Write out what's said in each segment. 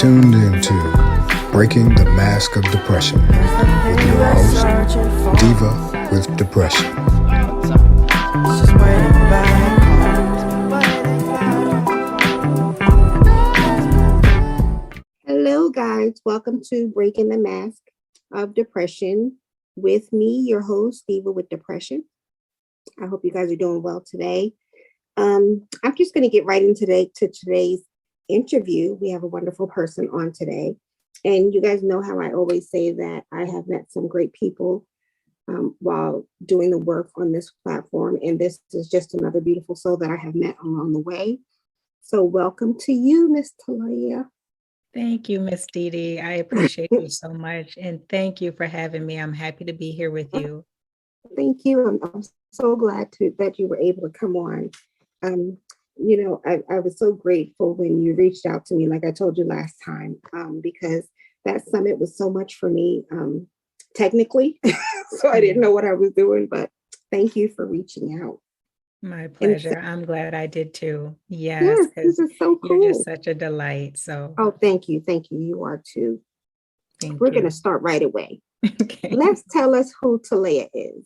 tuned into Breaking the Mask of Depression with your host, Diva with Depression. Hello, guys. Welcome to Breaking the Mask of Depression with me, your host, Diva with Depression. I hope you guys are doing well today. I'm just going to get right into today's interview. We have a wonderful person on today. And you guys know how I always say that I have met some great people while doing the work on this platform. And this is just another beautiful soul that I have met along the way. So welcome to you, Miss Talaya. Thank you, Miss Dee. I appreciate you so much. And thank you for having me. I'm happy to be here with you. Thank you. I'm so glad that you were able to come on. I was so grateful when you reached out to me, like I told you last time, because that summit was so much for me technically. So I didn't know what I was doing, but thank you for reaching out. My pleasure. I'm glad I did too. Yes, this is so cool. You're just such a delight. So, thank you. Thank you. You are too. Thank We're you. going to start right away. Okay. Let's tell us who Talaya is.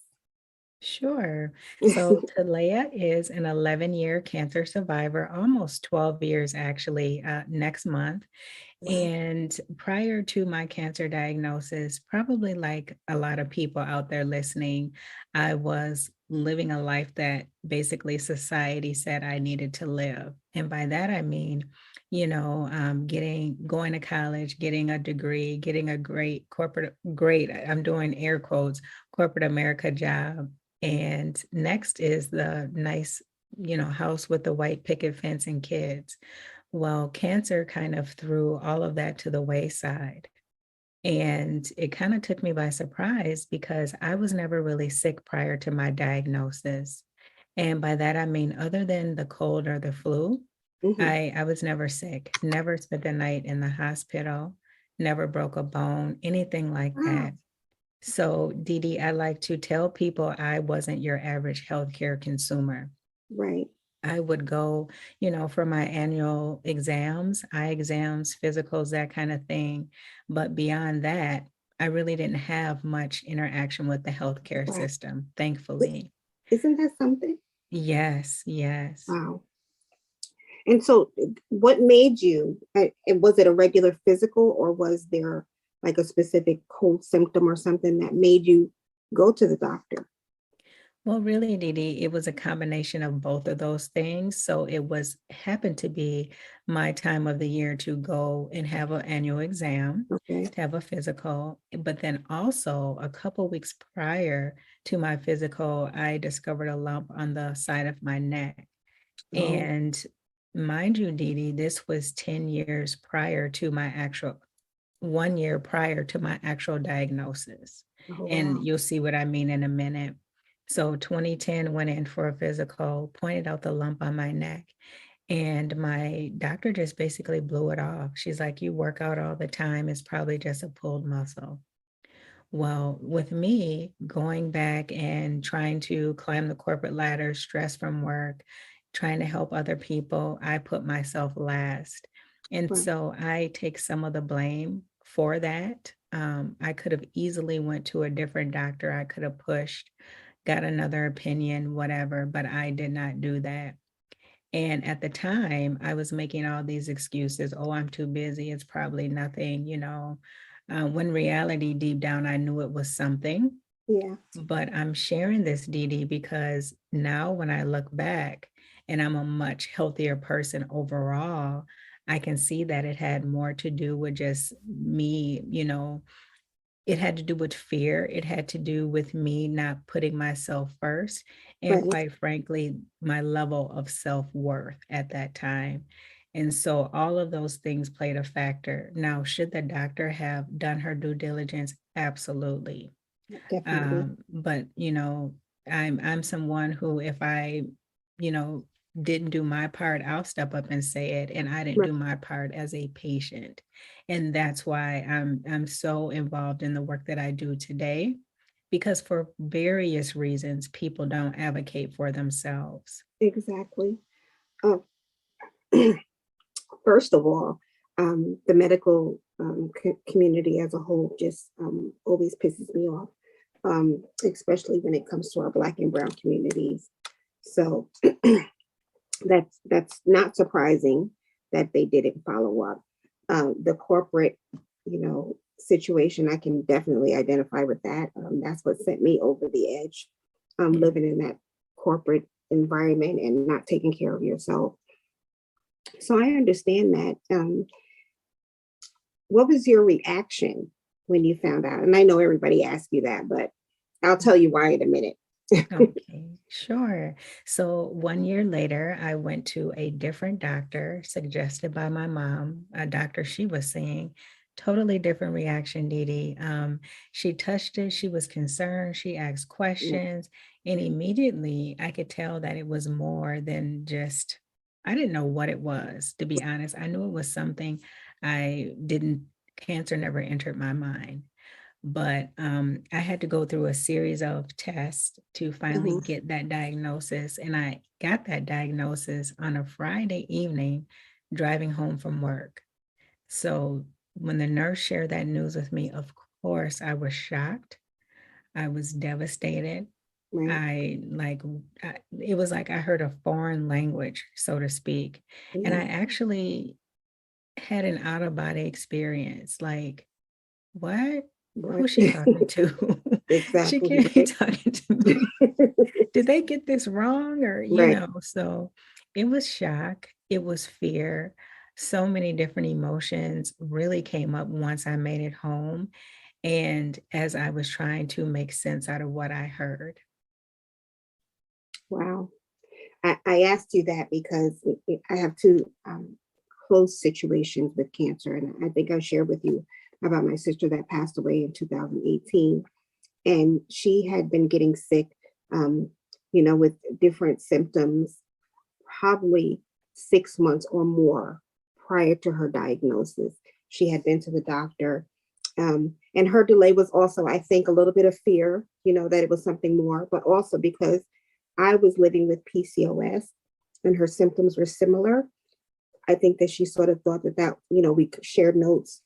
Sure. So Talaya is an 11-year cancer survivor, almost 12 years actually, next month. And prior to my cancer diagnosis, probably like a lot of people out there listening, I was living a life that basically society said I needed to live. And by that, I mean, going to college, getting a degree, getting a great, I'm doing air quotes, corporate America job. And next is the nice, house with the white picket fence and kids. Well, cancer kind of threw all of that to the wayside. And it kind of took me by surprise because I was never really sick prior to my diagnosis. And by that, I mean, other than the cold or the flu, I was never sick, never spent the night in the hospital, never broke a bone, anything like that. So, Dee, I like to tell people I wasn't your average healthcare consumer. Right. I would go, for my annual exams, eye exams, physicals, that kind of thing. But beyond that, I really didn't have much interaction with the healthcare system, thankfully. Isn't that something? Yes. Wow. And so what made you, was it a regular physical or was there like a specific cold symptom or something that made you go to the doctor? Well, really, Dee, it was a combination of both of those things. So it happened to be my time of the year to go and have an annual exam, to have a physical. But then also a couple weeks prior to my physical, I discovered a lump on the side of my neck. And mind you, Dee, this was 10 years prior to my 1 year prior to my actual diagnosis. And you'll see what I mean in a minute. So 2010 went in for a physical, pointed out the lump on my neck, and my doctor just basically blew it off. She's like, you work out all the time. It's probably just a pulled muscle. Well, with me going back and trying to climb the corporate ladder, stress from work, trying to help other people, I put myself last. And so I take some of the blame for that. I could have easily went to a different doctor. I could have pushed, got another opinion, whatever, but I did not do that. And at the time, I was making all these excuses. Oh, I'm too busy. It's probably nothing, when reality deep down, I knew it was something. Yeah. But I'm sharing this, Dee, because now when I look back and I'm a much healthier person overall, I can see that it had more to do with just me, it had to do with fear. It had to do with me not putting myself first. And quite frankly, my level of self-worth at that time. And so all of those things played a factor. Now, should the doctor have done her due diligence? Absolutely. Definitely. But I'm someone who, if I, didn't do my part, I'll step up and say it. And I didn't do my part as a patient. And that's why I'm so involved in the work that I do today, because for various reasons, people don't advocate for themselves. Exactly. First of all, The medical community as a whole just always pisses me off, especially when it comes to our Black and Brown communities. So that's not surprising that they didn't follow up. The corporate, situation, I can definitely identify with that. That's what sent me over the edge, living in that corporate environment and not taking care of yourself. So I understand that. What was your reaction when you found out? And I know everybody asked you that, but I'll tell you why in a minute. Okay, sure. So 1 year later, I went to a different doctor suggested by my mom, a doctor she was seeing. Totally different reaction, Dee Dee. She touched it, she was concerned, she asked Yeah. questions, and immediately I could tell that it was more than just, I didn't know what it was, to be honest. I knew it was something cancer never entered my mind. But I had to go through a series of tests to finally Mhm. get that diagnosis. And I got that diagnosis on a Friday evening driving home from work. So when the nurse shared that news with me, of course, I was shocked. I was devastated. Right. It was like I heard a foreign language, so to speak. And I Yeah. actually had an out of body experience. Like, what? What? Who's she talking to? She Exactly. can't be Right. talking to me. Did they get this wrong? Or, Right. so it was shock, it was fear. So many different emotions really came up once I made it home. And as I was trying to make sense out of what I heard. Wow. I asked you that because I have two close situations with cancer. And I think I shared with you about my sister that passed away in 2018. And she had been getting sick, um, with different symptoms, probably 6 months or more prior to her diagnosis. She had been to the doctor. And her delay was also, I think, a little bit of fear, that it was something more, but also because I was living with PCOS and her symptoms were similar. I think that she sort of thought that we shared notes.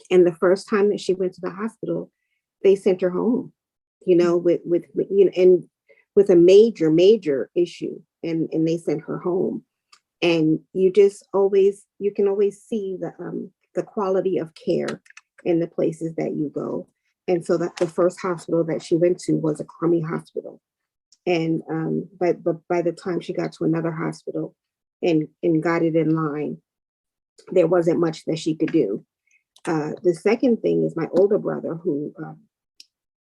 And the first time that she went to the hospital, they sent her home, and with a major issue, and they sent her home. And you can always see the quality of care in the places that you go. And so that the first hospital that she went to was a crummy hospital. And by the time she got to another hospital and got it in line, there wasn't much that she could do. The second thing is my older brother, who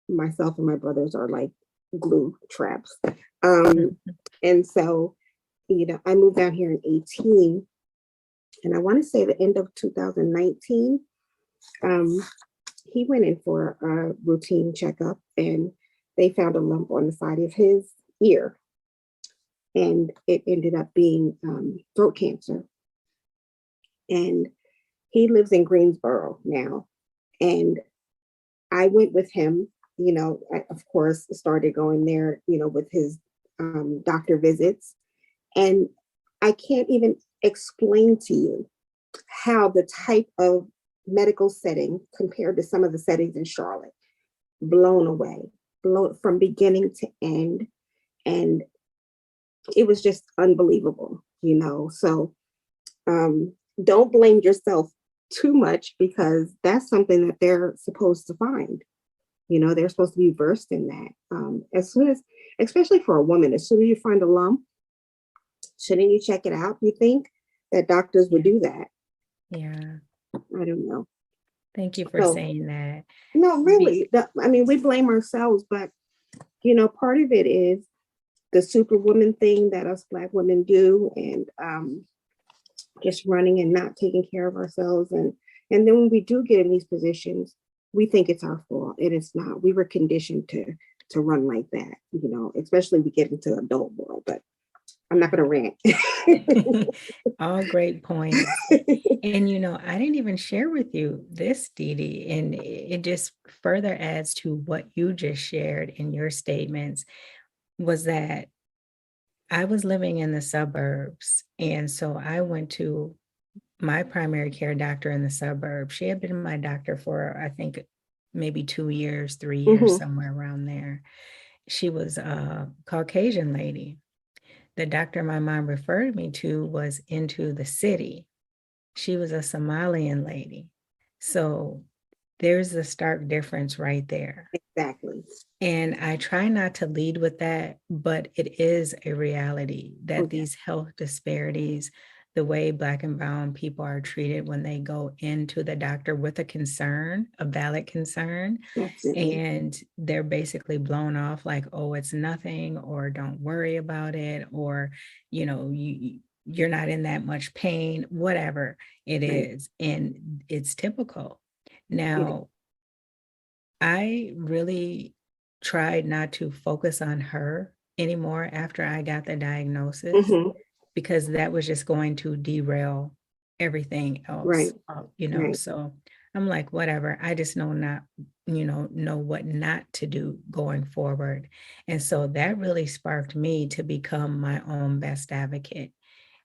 myself and my brothers are like glue traps. And so, I moved down here in 18, and I want to say the end of 2019. He went in for a routine checkup, and they found a lump on the side of his ear, and it ended up being throat cancer. And he lives in Greensboro now, and I went with him. I, of course, started going there, with his doctor visits. And I can't even explain to you how the type of medical setting compared to some of the settings in Charlotte, blown away, blown from beginning to end. And it was just unbelievable, So don't blame yourself too much, because that's something that they're supposed to find. They're supposed to be versed in that. As soon as, especially for a woman, as soon as you find a lump, shouldn't you check it out? You think that doctors would do that? Yeah. I don't know. Thank you for So, saying that. no, really. We blame ourselves, but part of it is the superwoman thing that us Black women do, and just running and not taking care of ourselves. And then when we do get in these positions, we think it's our fault, and it's not. We were conditioned to run like that, especially we get into adult world. But I'm not going to rant. All great points. And I didn't even share with you this, Dee Dee, and it just further adds to what you just shared in your statements, was that I was living in the suburbs. And so I went to my primary care doctor in the suburbs. She had been my doctor for, I think, maybe 2 years, 3 years, somewhere around there. She was a Caucasian lady. The doctor my mom referred me to was into the city. She was a Somalian lady. So there's a stark difference right there. Exactly. And I try not to lead with that, but it is a reality that these health disparities, the way Black and brown people are treated when they go into the doctor with a concern, a valid concern, and they're basically blown off like, oh, it's nothing, or don't worry about it, or, you know, you're not in that much pain, whatever it is. And it's typical. Now, I really tried not to focus on her anymore after I got the diagnosis, because that was just going to derail everything else, you know. So I'm like, whatever, I just know what not to do going forward. And so that really sparked me to become my own best advocate.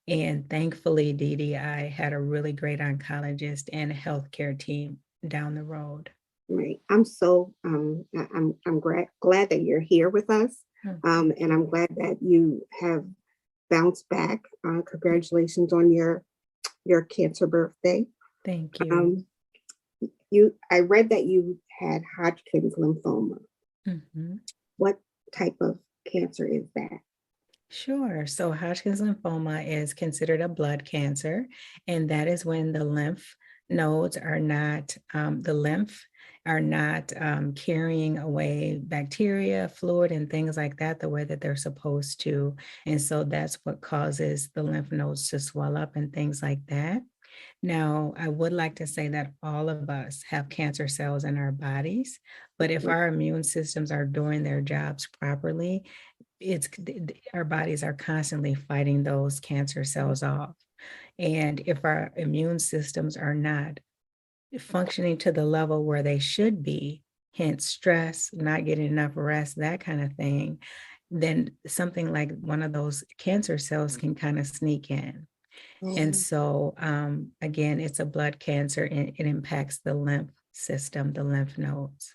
And thankfully, Dee Dee, I had a really great oncologist and a healthcare team down the road. Right. I'm so I'm glad that you're here with us. And I'm glad that you have bounced back. Congratulations on your cancer birthday. Thank you. I read that you had Hodgkin's lymphoma. What type of cancer is that? Sure. So Hodgkin's lymphoma is considered a blood cancer, and that is when the lymph nodes are not, carrying away bacteria, fluid, and things like that the way that they're supposed to. And so that's what causes the lymph nodes to swell up and things like that. Now, I would like to say that all of us have cancer cells in our bodies, but if our immune systems are doing their jobs properly, our bodies are constantly fighting those cancer cells off. And if our immune systems are not functioning to the level where they should be, hence stress, not getting enough rest, that kind of thing, then something like one of those cancer cells can kind of sneak in. And so, again, it's a blood cancer and it impacts the lymph system, the lymph nodes.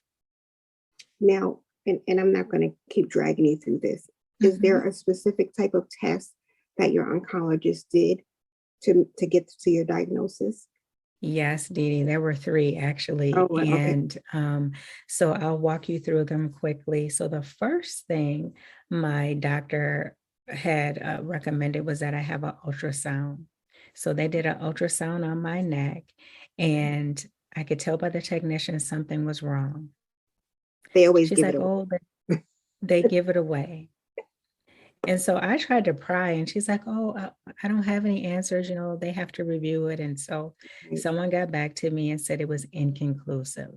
Now, and I'm not going to keep dragging you through this. Is there a specific type of test that your oncologist did to get to your diagnosis? Yes, Dee Dee, there were 3 actually. And so I'll walk you through them quickly. So the first thing my doctor had recommended was that I have an ultrasound. So they did an ultrasound on my neck, and I could tell by the technician something was wrong. They always She's give like, it away. oh, they give it away. And so I tried to pry, and she's like, oh, I don't have any answers, they have to review it. And so someone got back to me and said it was inconclusive.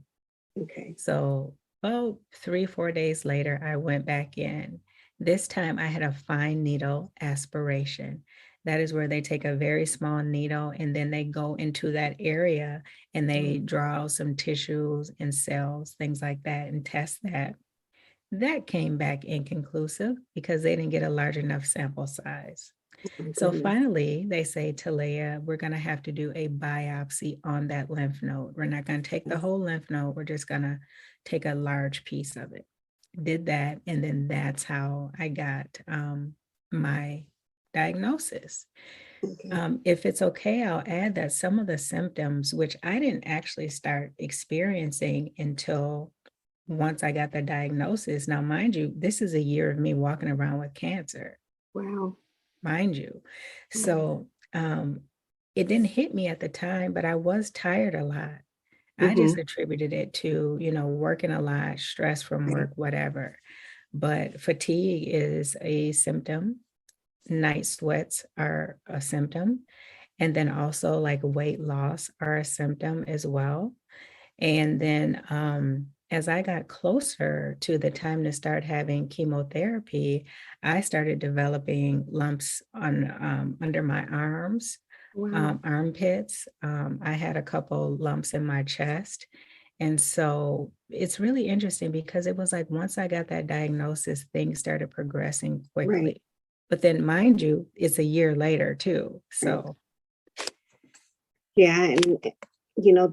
So about 3-4 days later, I went back in. This time I had a fine needle aspiration. That is where they take a very small needle and then they go into that area and they draw out some tissues and cells, things like that, and test that. That came back inconclusive because they didn't get a large enough sample size. So finally, they say, Talaya, we're going to have to do a biopsy on that lymph node. We're not going to take the whole lymph node. We're just going to take a large piece of it. Did that. And then that's how I got my diagnosis. If it's okay, I'll add that some of the symptoms, which I didn't actually start experiencing until once I got the diagnosis. Now, mind you, this is a year of me walking around with cancer. Wow. Mind you. So it didn't hit me at the time, but I was tired a lot. I just attributed it to, working a lot, stress from work, whatever. But fatigue is a symptom. Night sweats are a symptom. And then also like weight loss are a symptom as well. And then as I got closer to the time to start having chemotherapy, I started developing lumps on under my arms, armpits. I had a couple lumps in my chest. And so it's really interesting because it was like once I got that diagnosis, things started progressing quickly. But then mind you, it's a year later too. So Yeah. And,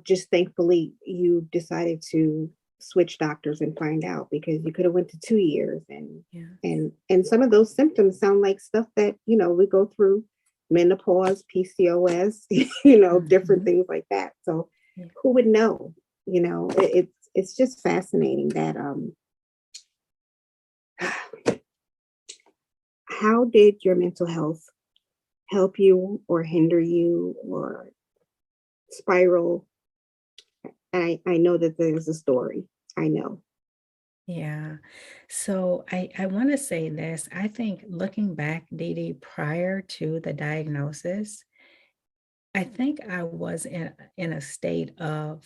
just thankfully you decided to switch doctors and find out, because you could have went to 2 years, and Yeah. and some of those symptoms sound like stuff that, we go through: menopause, PCOS, different Mhm. things like that. So Yeah. who would know? It's just fascinating that how did your mental health help you or hinder you or spiral? I know that there's a story. I know. Yeah. So I want to say this. I think looking back, Dee Dee, prior to the diagnosis, I think I was in a state of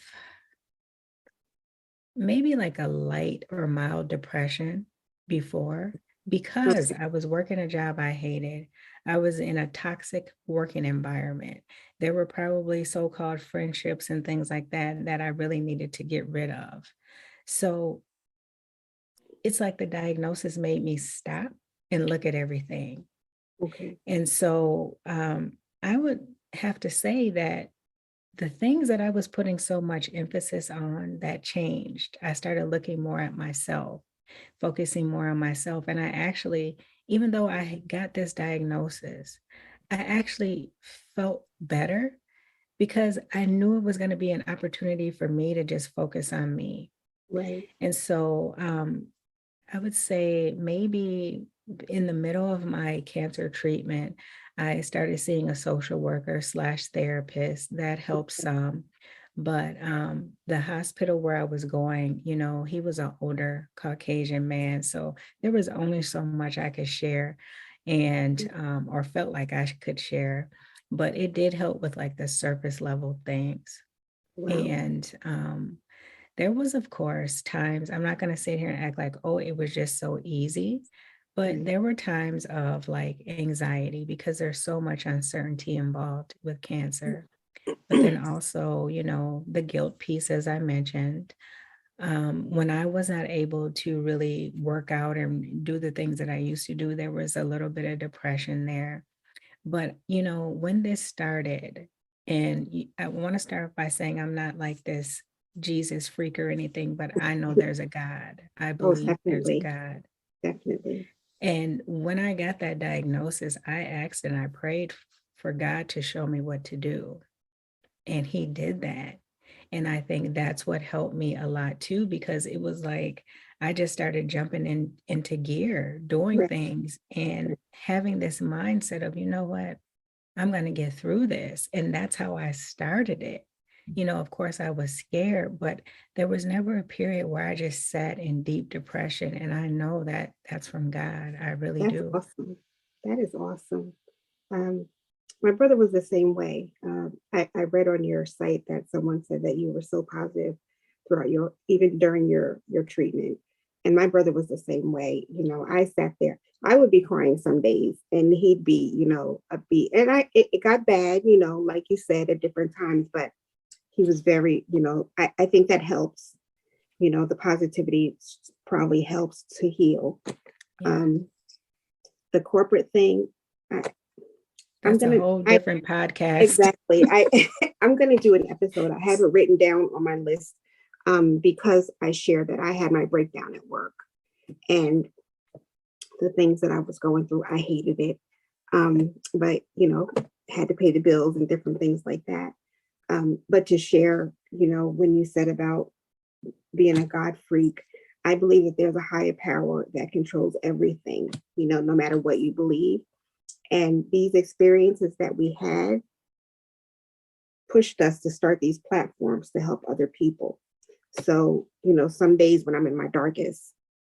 maybe like a light or mild depression before, because Okay. I was working a job I hated. I was in a toxic working environment. There were probably so-called friendships and things like that that I really needed to get rid of. So it's like the diagnosis made me stop and look at everything. Okay. And so I would have to say that the things that I was putting so much emphasis on, that changed. I started looking more at myself, focusing more on myself. And I actually, even though I had got this diagnosis, I actually felt better because I knew it was going to be an opportunity for me to just focus on me. Right. And so I would say maybe in the middle of my cancer treatment, I started seeing a social worker slash therapist. That helped some. But the hospital where I was going, he was an older Caucasian man. So there was only so much I could share and or felt like I could share. But it did help with like the surface level things. Wow. And there was, of course, times, I'm not going to sit here and act like, oh, it was just so easy, but Right. there were times of like anxiety because there's so much uncertainty involved with cancer. But then also, the guilt piece, as I mentioned, when I was not able to really work out and do the things that I used to do, there was a little bit of depression there. But, when this started, and I want to start by saying I'm not like this Jesus freak or anything, but I know there's a God. I Oh, believe there's a definitely. God. Definitely. And when I got that diagnosis, I asked and I prayed for God to show me what to do. And He did that. And I think that's what helped me a lot too, because it was like I just started jumping into gear, doing Right. things and having this mindset of, you know what? I'm going to get through this. And that's how I started it. Of course, I was scared, but there was never a period where I just sat in deep depression. And I know that that's from God. I really That's do. awesome. That is awesome. Um, my brother was the same way. I read on your site that someone said that you were so positive throughout even during your treatment. And my brother was the same way. I sat there. I would be crying some days, and he'd be, upbeat. And it got bad, like you said, at different times. But he was very, I think that helps. The positivity probably helps to heal. Yeah. Um, the corporate thing, I, I'm That's a gonna, whole I different podcast. exactly, I'm gonna do an episode. I have it written down on my list, because I shared that I had my breakdown at work, and the things that I was going through, I hated it, but had to pay the bills and different things like that. But to share, when you said about being a God freak, I believe that there's a higher power that controls everything, no matter what you believe. And these experiences that we had pushed us to start these platforms to help other people. So, some days when I'm in my darkest,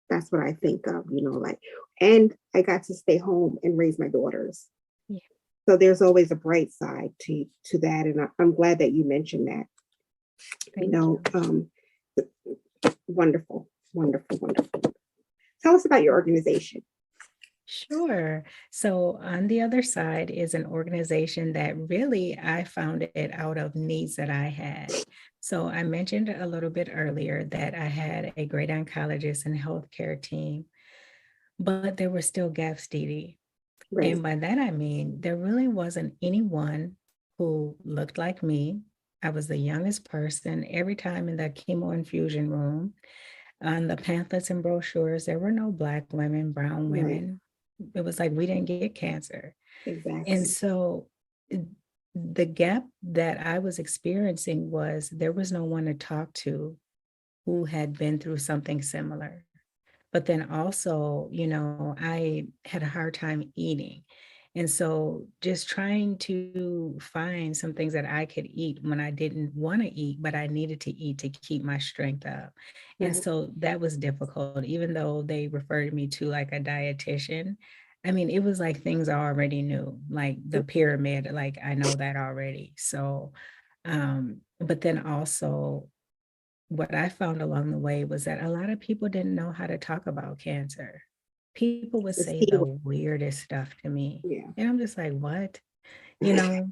that's what I think of, like, and I got to stay home and raise my daughters. Yeah, So there's always a bright side to that. And I'm glad that you mentioned that, you thank know, you. um, wonderful, wonderful, wonderful. Tell us about your organization. Sure. So on the other side is an organization that really I found it out of needs that I had. So I mentioned a little bit earlier that I had a great oncologist and healthcare team, but there were still gaps, Dee Dee. Right. And by that I mean there really wasn't anyone who looked like me. I was the youngest person. Every time in the chemo infusion room, on the pamphlets and brochures, there were no Black women, brown Right. women. It was like we didn't get cancer. Exactly. And so the gap that I was experiencing was there was no one to talk to who had been through something similar. But then also, I had a hard time eating. And so just trying to find some things that I could eat when I didn't want to eat, but I needed to eat to keep my strength up. And Right. so that was difficult, even though they referred me to like a dietitian. I mean, it was like things I already knew, like the pyramid, like I know that already. So, but then also what I found along the way was that a lot of people didn't know how to talk about cancer. People would The say C the word. weirdest stuff to me. Yeah. And I'm just like, what? You know?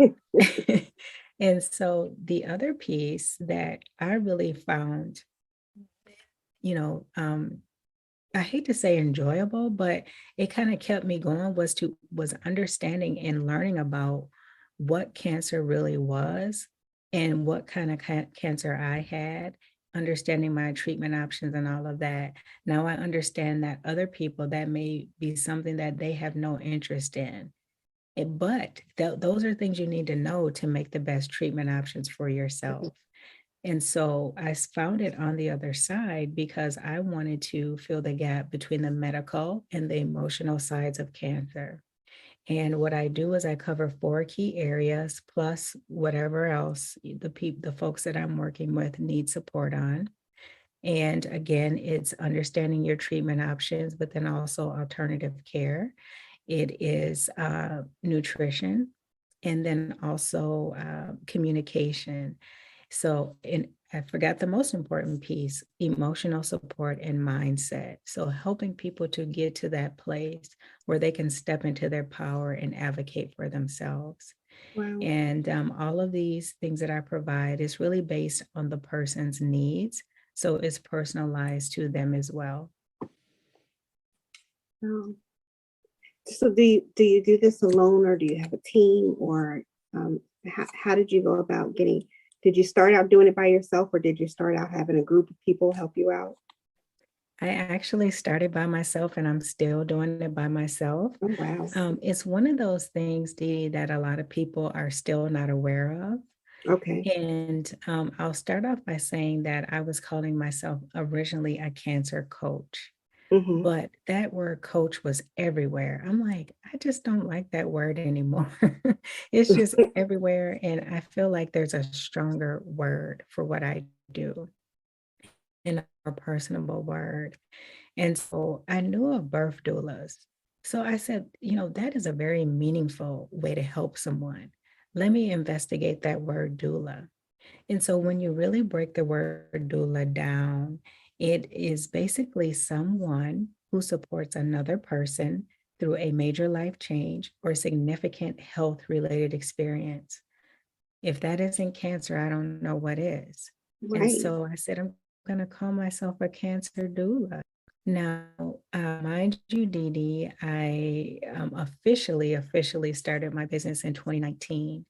And so the other piece that I really found, you know, I hate to say enjoyable, but it kind of kept me going was understanding and learning about what cancer really was and what kind of cancer I had, understanding my treatment options and all of that. Now I understand that other people that may be something that they have no interest in. But those are things you need to know to make the best treatment options for yourself. And so found it on the other side because I wanted to fill the gap between the medical and the emotional sides of cancer. And what I do is I cover 4 key areas plus whatever else the folks that I'm working with need support on. And again, it's understanding your treatment options, but then also alternative care. It is nutrition, and then also communication. So, and I forgot the most important piece, emotional support and mindset. So, helping people to get to that place where they can step into their power and advocate for themselves. Wow. And all of these things that I provide is really based on the person's needs. So, it's personalized to them as well. So do you do this alone, or do you have a team, or how did you go about did you start out doing it by yourself, or did you start out having a group of people help you out? I actually started by myself and I'm still doing it by myself. Oh, wow. It's one of those things, Dee, that a lot of people are still not aware of. Okay. And I'll start off by saying that I was calling myself originally a cancer coach, Mm-hmm. but that word coach was everywhere. I'm like, I just don't like that word anymore. It's just everywhere. And I feel like there's a stronger word for what I do and a more personable word. And so I knew of birth doulas. So I said, that is a very meaningful way to help someone. Let me investigate that word doula. And so when you really break the word doula down, it is basically someone who supports another person through a major life change or significant health related experience. If that isn't cancer, I don't know what is. And Right. so I said, I'm going to call myself a cancer doula. Now, mind you, Dee Dee, I officially started my business in 2019.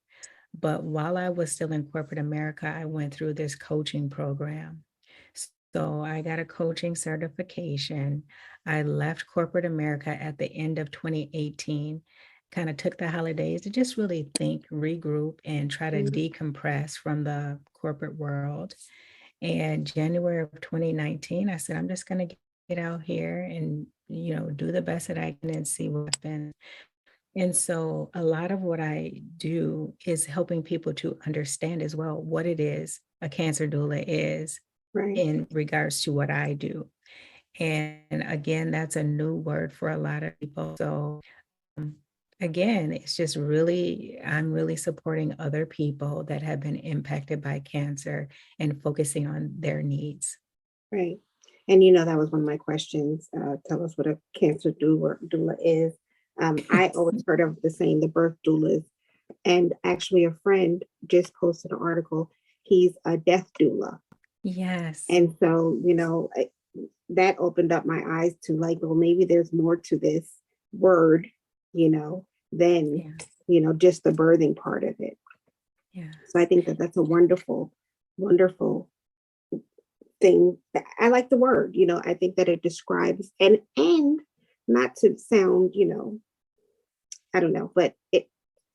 But while I was still in corporate America, I went through this coaching program. So I got a coaching certification. I left corporate America at the end of 2018, kind of took the holidays to just really think, regroup, and try to decompress from the corporate world. And January of 2019, I said, I'm just going to get out here and, do the best that I can and see what happens. And so a lot of what I do is helping people to understand as well what it is a cancer doula is Right. in regards to what I do. And again, that's a new word for a lot of people. So again, it's just I'm really supporting other people that have been impacted by cancer and focusing on their needs. Right. And that was one of my questions. Tell us what a cancer doula is. I always heard of the saying the birth doulas, and actually a friend just posted an article. He's a death doula. Yes. And so, that opened up my eyes to like, well, maybe there's more to this word, than, just the birthing part of it. Yeah. So I think that that's a wonderful, wonderful thing. I like the word, I think that it describes and not to sound, I don't know, but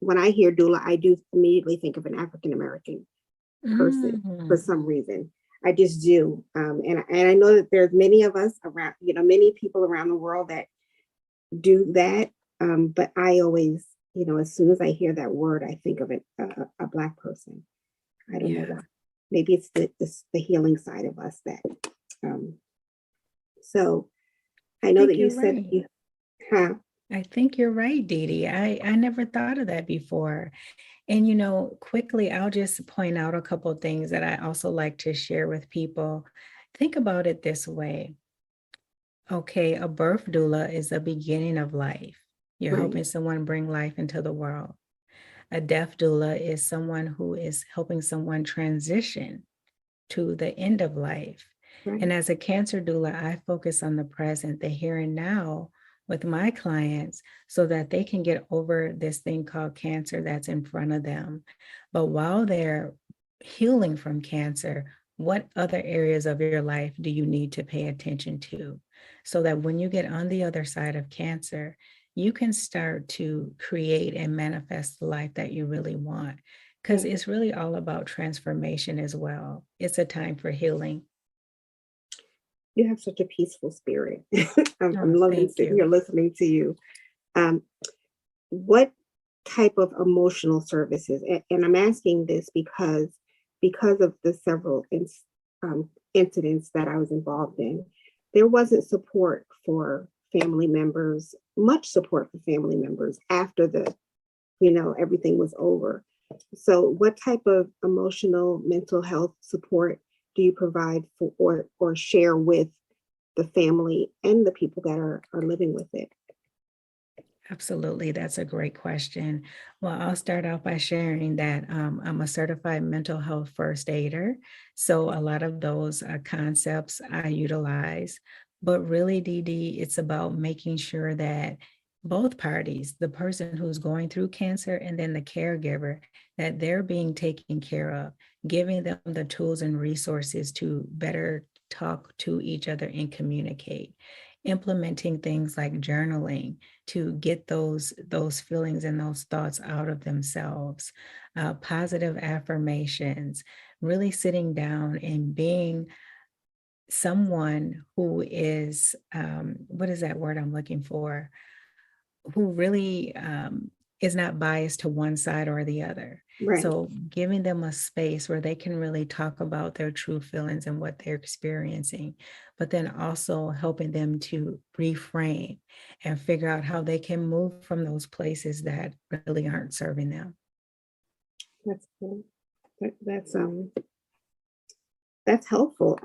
when I hear doula, I do immediately think of an African American person for Mm. some reason. I just do. And I know that there's many of us around, many people around the world that do that. But I always, as soon as I hear that word, I think of a Black person. I don't know Yeah. why. Maybe it's the healing side of us that. Um, so I know that think you you're said, right. huh? I think you're right, Dee Dee. I never thought of that before. And, quickly, I'll just point out a couple of things that I also like to share with people. Think about it this way. Okay, a birth doula is the beginning of life. You're Right, helping someone bring life into the world. A death doula is someone who is helping someone transition to the end of life. right, And as a cancer doula, I focus on the present, the here and now with my clients so that they can get over this thing called cancer that's in front of them. But while they're healing from cancer, what other areas of your life do you need to pay attention to? So that when you get on the other side of cancer, you can start to create and manifest the life that you really want. Because right. it's really all about transformation as well. It's a time for healing. You have such a peaceful spirit. I'm Oh, loving thank sitting you. here listening to you. Um, what type of emotional services? And I'm asking this because of the several incidents that I was involved in, there wasn't support for family members, much support for family members after everything was over. So what type of emotional mental health support do you provide for or share with the family and the people that are living with it? Absolutely. That's a great question. Well, I'll start off by sharing that I'm a certified mental health first aider. So a lot of those concepts I utilize. But really, Dee Dee, it's about making sure that both parties, the person who's going through cancer and then the caregiver, that they're being taken care of, giving them the tools and resources to better talk to each other and communicate, implementing things like journaling to get those feelings and those thoughts out of themselves, positive affirmations, really sitting down and being someone who is what is that word I'm looking for, who really is not biased to one side or the other. Right. So giving them a space where they can really talk about their true feelings and what they're experiencing, but then also helping them to reframe and figure out how they can move from those places that really aren't serving them. That's cool. That's helpful.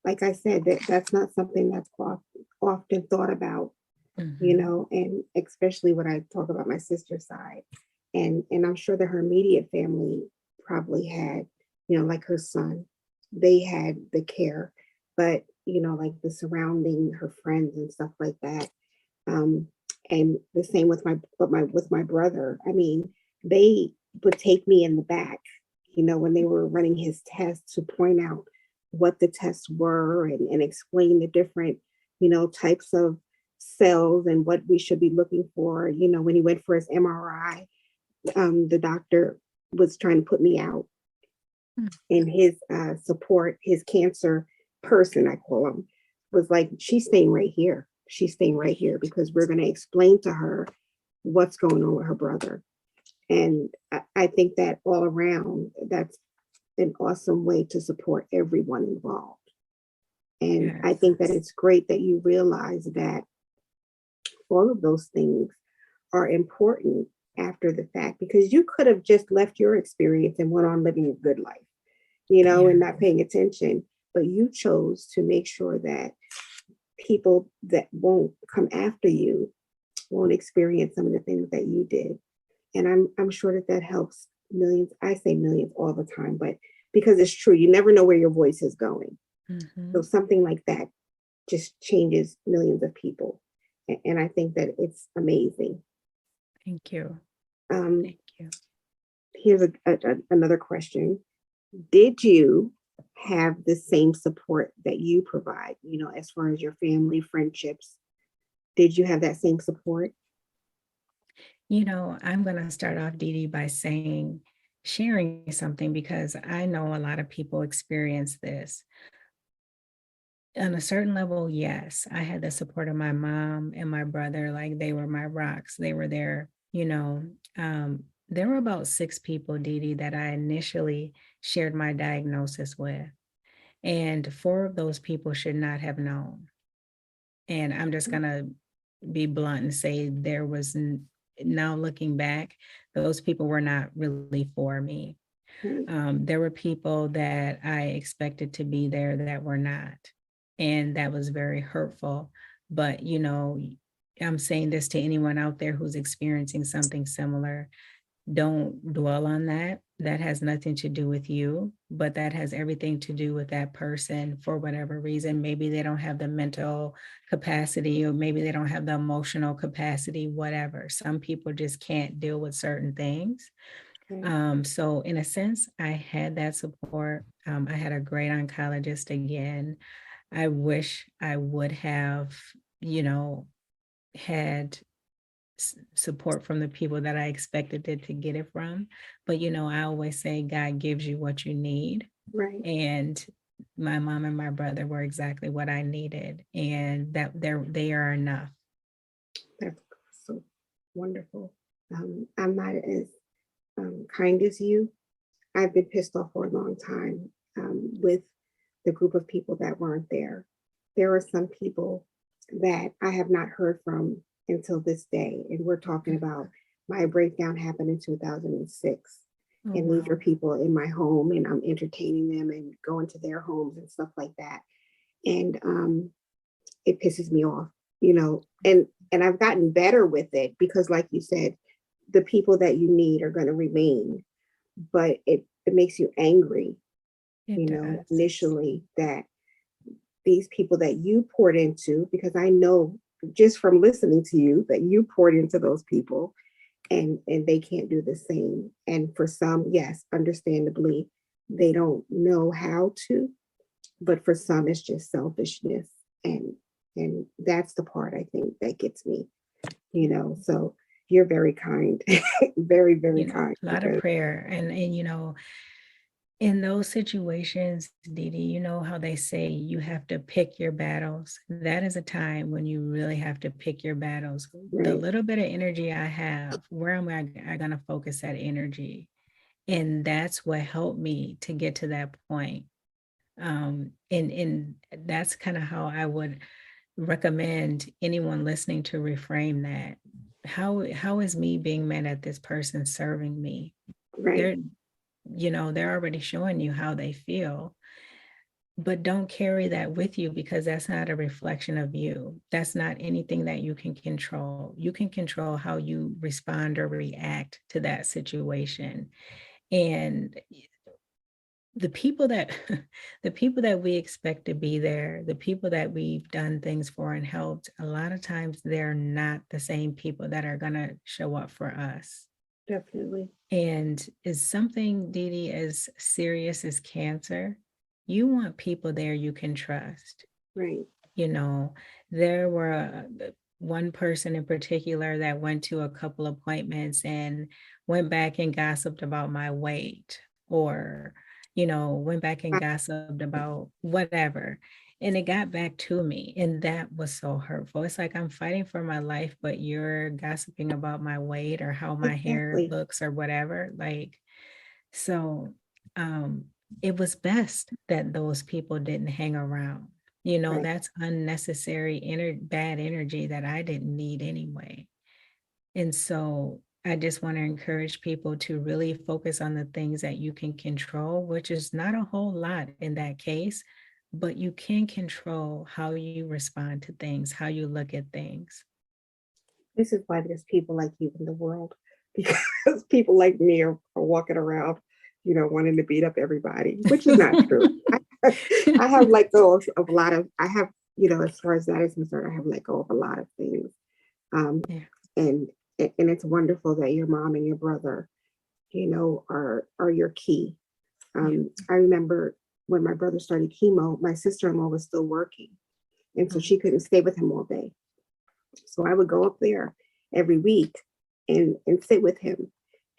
Like I said, that's not something that's often thought about, Mhm. and especially when I talk about my sister's side, and I'm sure that her immediate family probably had, like her son, they had the care, but like the surrounding her friends and stuff like that. Um, and the same with my brother. I mean, they would take me in the back, when they were running his tests to point out what the tests were and explain the different, types of cells and what we should be looking for. When he went for his MRI, the doctor was trying to put me out, Mm. and his support, his cancer person, I call him, was like, she's staying right here. She's staying right here because we're going to explain to her what's going on with her brother. And I think that all around, that's an awesome way to support everyone involved. And I Yes. think that it's great that you realize that all of those things are important after the fact, because you could have just left your experience and went on living a good life, Yeah. and not paying attention. But you chose to make sure that people that won't come after you won't experience some of the things that you did. And I'm sure that that helps millions. I say millions all the time, but because it's true, you never know where your voice is going. So Mhm. something like that just changes millions of people. And I think that it's amazing. Thank you. Um, Thank you. Here's another question. Did you have the same support that you provide, as far as your family, friendships? Did you have that same support? I'm going to start off, Dee Dee, by sharing something because I know a lot of people experience this. On a certain level, yes, I had the support of my mom and my brother. Like, they were my rocks. They were there, there were about 6 people, Dee Dee, that I initially shared my diagnosis with. And 4 of those people should not have known. And I'm just going to be blunt and say now looking back, those people were not really for me. There were people that I expected to be there that were not. And that was very hurtful. But, I'm saying this to anyone out there who's experiencing something similar. Don't dwell on that. That has nothing to do with you, but that has everything to do with that person for whatever reason. Maybe they don't have the mental capacity, or maybe they don't have the emotional capacity, whatever. Some people just can't deal with certain things. So in a sense, I had that support. I had a great oncologist again. I wish I would have, had support from the people that I expected it to get it from. But, I always say God gives you what you need. Right. And my mom and my brother were exactly what I needed. And that they are enough. That's so wonderful. I'm not as kind as you. I've been pissed off for a long time with the group of people that weren't there. There are some people that I have not heard from until this day. And we're talking about my breakdown happened in 2006. And these are people in my home, and I'm entertaining them and going to their homes and stuff like that. And it pisses me off, and I've gotten better with it because, like you said, the people that you need are going to remain, but it makes you angry, initially, that these people that you poured into, because I know just from listening to you that you poured into those people, and they can't do the same. And for some, yes, understandably, they don't know how to, but for some, it's just selfishness. And that's the part I think that gets me, so you're very kind, very, very kind. A lot of prayer. And in those situations, Dee Dee, you know how they say you have to pick your battles. That is a time when you really have to pick your battles. Right. The little bit of energy I have, where am I going to focus that energy? And that's what helped me to get to that point. And that's kind of how I would recommend anyone listening to reframe that. How is me being mad at this person serving me? Right. They're already showing you how they feel, but don't carry that with you, because that's not a reflection of you. That's not anything that you can control. You can control how you respond or react to that situation. And the people that the people that we expect to be there, the people that we've done things for and helped, a lot of times they're not the same people that are going to show up for us. Definitely. And is something, Dee Dee, as serious as cancer, you want people there you can trust. Right. There were one person in particular that went to a couple appointments and went back and gossiped about my weight, or went back and gossiped about whatever. And it got back to me. And that was so hurtful. It's like, I'm fighting for my life, but you're gossiping about my weight or how my hair looks or whatever. So it was best that those people didn't hang around. Right. That's unnecessary bad energy that I didn't need anyway. And so I just want to encourage people to really focus on the things that you can control, which is not a whole lot in that case, but you can control how you respond to things, how you look at things. This is why there's people like you in the world, because people like me are walking around, wanting to beat up everybody, which is not true. I have let go of a lot of, as far as that is concerned, I have let go of a lot of things. And it's wonderful that your mom and your brother are your key. I remember when my brother started chemo, my sister-in-law was still working. And so she couldn't stay with him all day. So I would go up there every week and sit with him.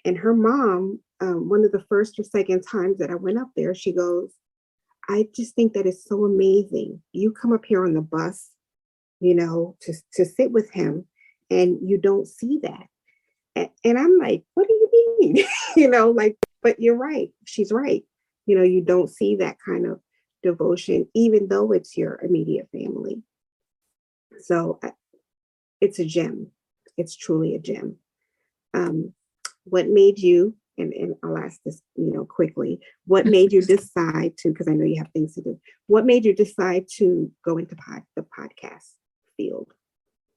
And her mom, one of the first or second times that I went up there, she goes, I just think that it's so amazing. You come up here on the bus, to sit with him, and you don't see that. And I'm like, what do you mean? But you're right. She's right. You don't see that kind of devotion, even though it's your immediate family. So it's a gem. It's truly a gem. What made you, and I'll ask this, quickly, what made you decide to, because I know you have things to do, what made you decide to go into the podcast field?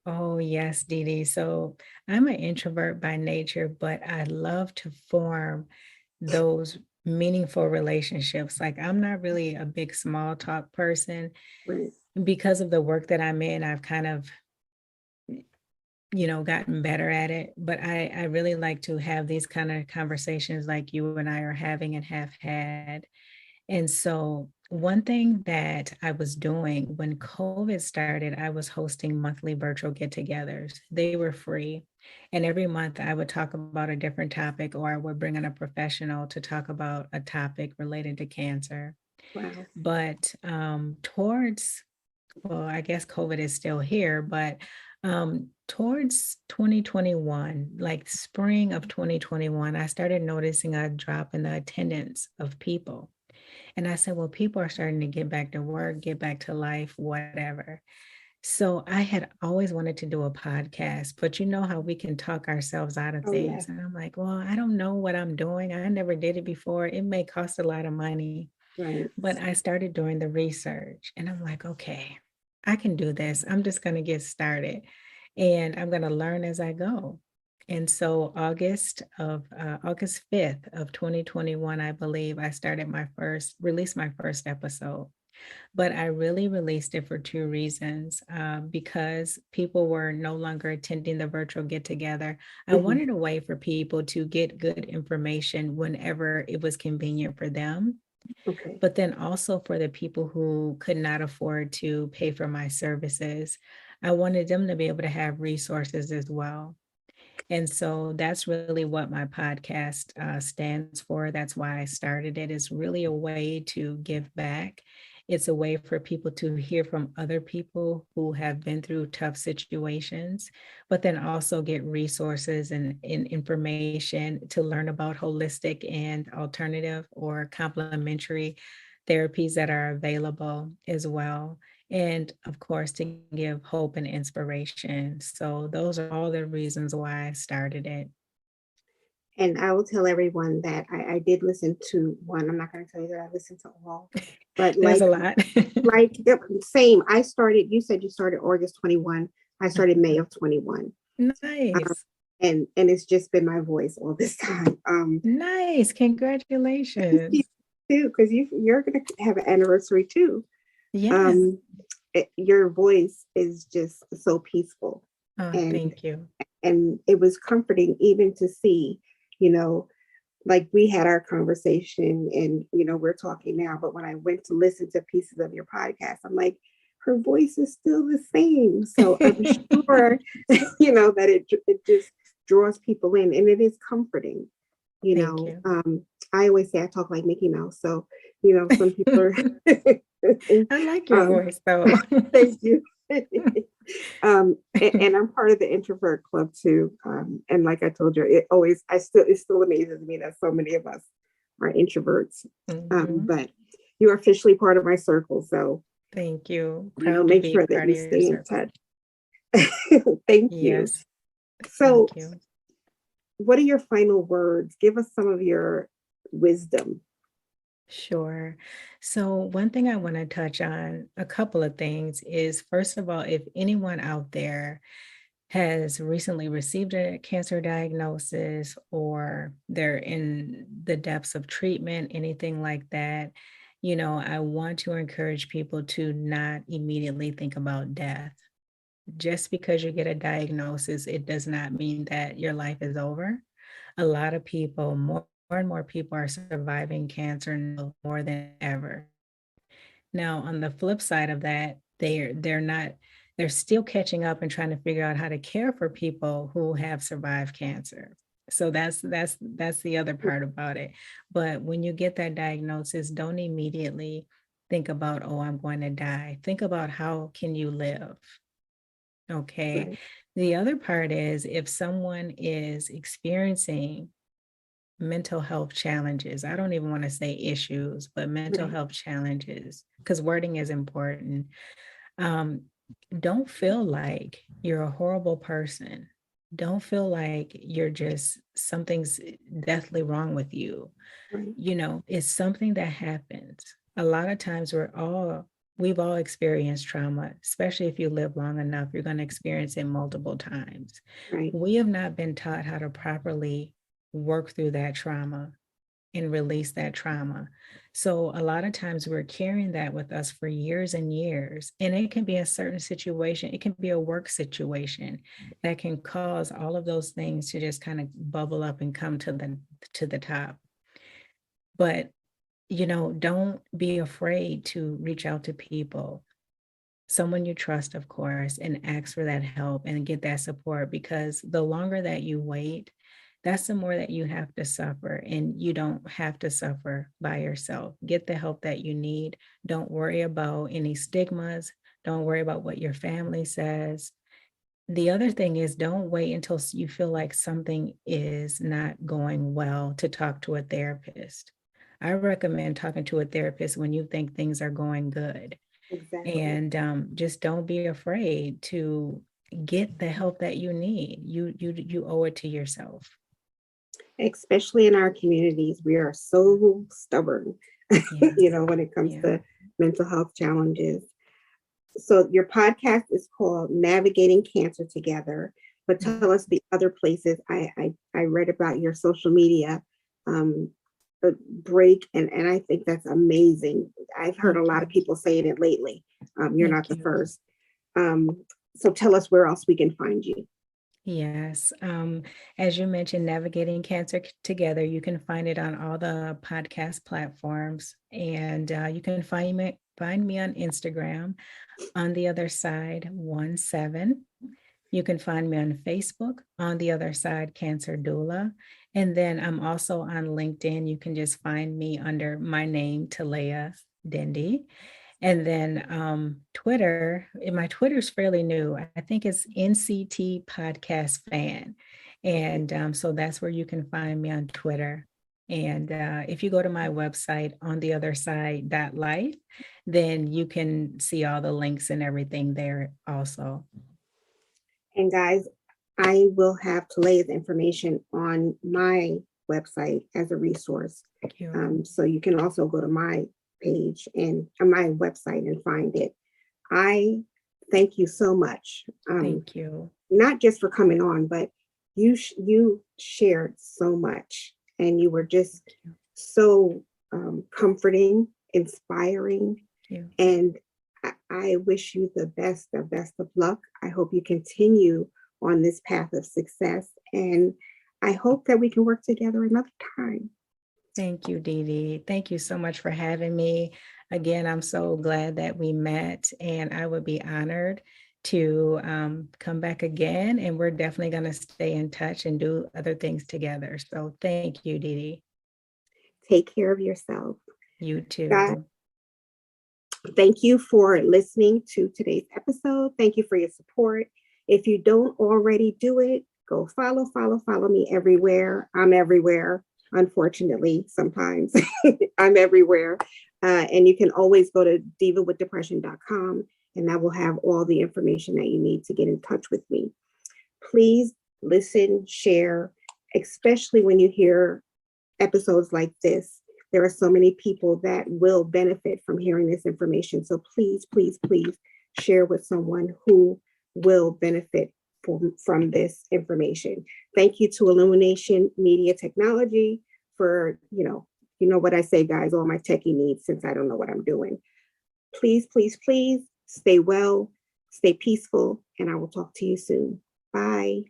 Oh, yes, Dee Dee. So I'm an introvert by nature, but I love to form those meaningful relationships. Like, I'm not really a big small talk person. Right. Because of the work that I'm in, I've kind of, gotten better at it. But I really like to have these kind of conversations like you and I are having and have had. And so, one thing that I was doing when COVID started, I was hosting monthly virtual get togethers. They were free. And every month I would talk about a different topic, or I would bring in a professional to talk about a topic related to cancer. Wow. But well, I guess COVID is still here, but towards 2021, like spring of 2021, I started noticing a drop in the attendance of people. And I said, well, people are starting to get back to work, get back to life, whatever. So I had always wanted to do a podcast, but you know how we can talk ourselves out of Oh, yeah. things. And I'm like, well, I don't know what I'm doing. I never did it before. It may cost a lot of money. Right. But I started doing the research and I'm like, okay, I can do this. I'm just going to get started and I'm going to learn as I go. And so August 5th of 2021, I believe I released my first episode. But I really released it for two reasons. Because people were no longer attending the virtual get together. I wanted a way for people to get good information whenever it was convenient for them. Okay. But then also for the people who could not afford to pay for my services, I wanted them to be able to have resources as well. And so that's really what my podcast stands for. That's why I started it. It's really a way to give back. It's a way for people to hear from other people who have been through tough situations, but then also get resources and information to learn about holistic and alternative or complementary therapies that are available as well. And of course, to give hope and inspiration. So those are all the reasons why I started it. And I will tell everyone that I did listen to one. I'm not going to tell you that I listened to all, but There's a lot. Same. You said you started August 21. I started May of 21. Nice. And it's just been my voice all this time. Nice. Congratulations. Too, because you're going to have an anniversary too. Yes. Your voice is just so peaceful. Oh, and thank you. And it was comforting even to see, like we had our conversation and, we're talking now, but when I went to listen to pieces of your podcast, I'm like, her voice is still the same. So I'm sure, that it just draws people in and it is comforting. Thank you. I always say I talk like Mickey Mouse. So, some people are. I like your voice though. Thank you. And I'm part of the introvert club too. And like I told you, it still amazes me that so many of us are introverts. But you're officially part of my circle. So thank you. Make sure that we stay in touch. Thank you. Yes. So thank you. What are your final words? Give us some of your wisdom. Sure. So, one thing I want to touch on, a couple of things is first of all, if anyone out there has recently received a cancer diagnosis or they're in the depths of treatment, anything like that, I want to encourage people to not immediately think about death. Just because you get a diagnosis, it does not mean that your life is over. a lot of people, more and more people are surviving cancer now more than ever. Now, on the flip side of that, they're still catching up and trying to figure out how to care for people who have survived cancer. So that's the other part about it. But when you get that diagnosis, don't immediately think about, oh, I'm going to die. Think about how can you live? Okay. Right. The other part is if someone is experiencing mental health challenges, I don't even want to say issues, but mental Right. health challenges, because wording is important. Um, don't feel like you're a horrible person. Don't feel like you're just something's deathly wrong with you. Right. It's something that happens. A lot of times we've all experienced trauma, especially if you live long enough, you're going to experience it multiple times. Right. We have not been taught how to properly work through that trauma and release that trauma. So a lot of times we're carrying that with us for years and years. And it can be a certain situation, it can be a work situation that can cause all of those things to just kind of bubble up and come to the top. But don't be afraid to reach out to people, someone you trust, of course, and ask for that help and get that support, because the longer that you wait, that's the more that you have to suffer, and you don't have to suffer by yourself. Get the help that you need. Don't worry about any stigmas. Don't worry about what your family says. The other thing is, don't wait until you feel like something is not going well to talk to a therapist. I recommend talking to a therapist when you think things are going good. Exactly. And just don't be afraid to get the help that you need. You owe it to yourself. Especially in our communities, we are so stubborn, Yeah, when it comes yeah. to mental health challenges. So your podcast is called Navigating Cancer Together, but tell us the other places. I read about your social media break, and I think that's amazing. I've heard a lot of people saying it lately. You're not Thank the you. first. So tell us where else we can find you. Yes. As you mentioned, Navigating Cancer Together, you can find it on all the podcast platforms. And you can find me on Instagram, On the Other Side 17. You can find me on Facebook, On the Other Side Cancer Doula. And then I'm also on LinkedIn. You can just find me under my name, Talaya Dendy. And then Twitter, and my Twitter's fairly new. I think it's NCT Podcast Fan. And so that's where you can find me on Twitter. And if you go to my website, ontheotherside.life, then you can see all the links and everything there also. And guys, I will have Talaya's information on my website as a resource. Thank you. So you can also go to my page and on my website and find it. I thank you so much. Thank you. Not just for coming on, but you shared so much, and you were just so comforting, inspiring, and I wish you the best of luck. I hope you continue on this path of success, and I hope that we can work together another time. Thank you, Dee Dee. Thank you so much for having me. Again, I'm so glad that we met, and I would be honored to come back again. And we're definitely going to stay in touch and do other things together. So thank you, Dee Dee. Take care of yourself. You too. God, thank you for listening to today's episode. Thank you for your support. If you don't already do it, go follow me everywhere. I'm everywhere. Unfortunately, sometimes I'm everywhere. And you can always go to divawithdepression.com, and that will have all the information that you need to get in touch with me. Please listen, share, especially when you hear episodes like this. There are so many people that will benefit from hearing this information. So please, please, please share with someone who will benefit from this information. Thank you to Illumination Media Technology for, you know what I say, guys, all my techie needs since I don't know what I'm doing. Please, please, please stay well, stay peaceful, and I will talk to you soon. Bye.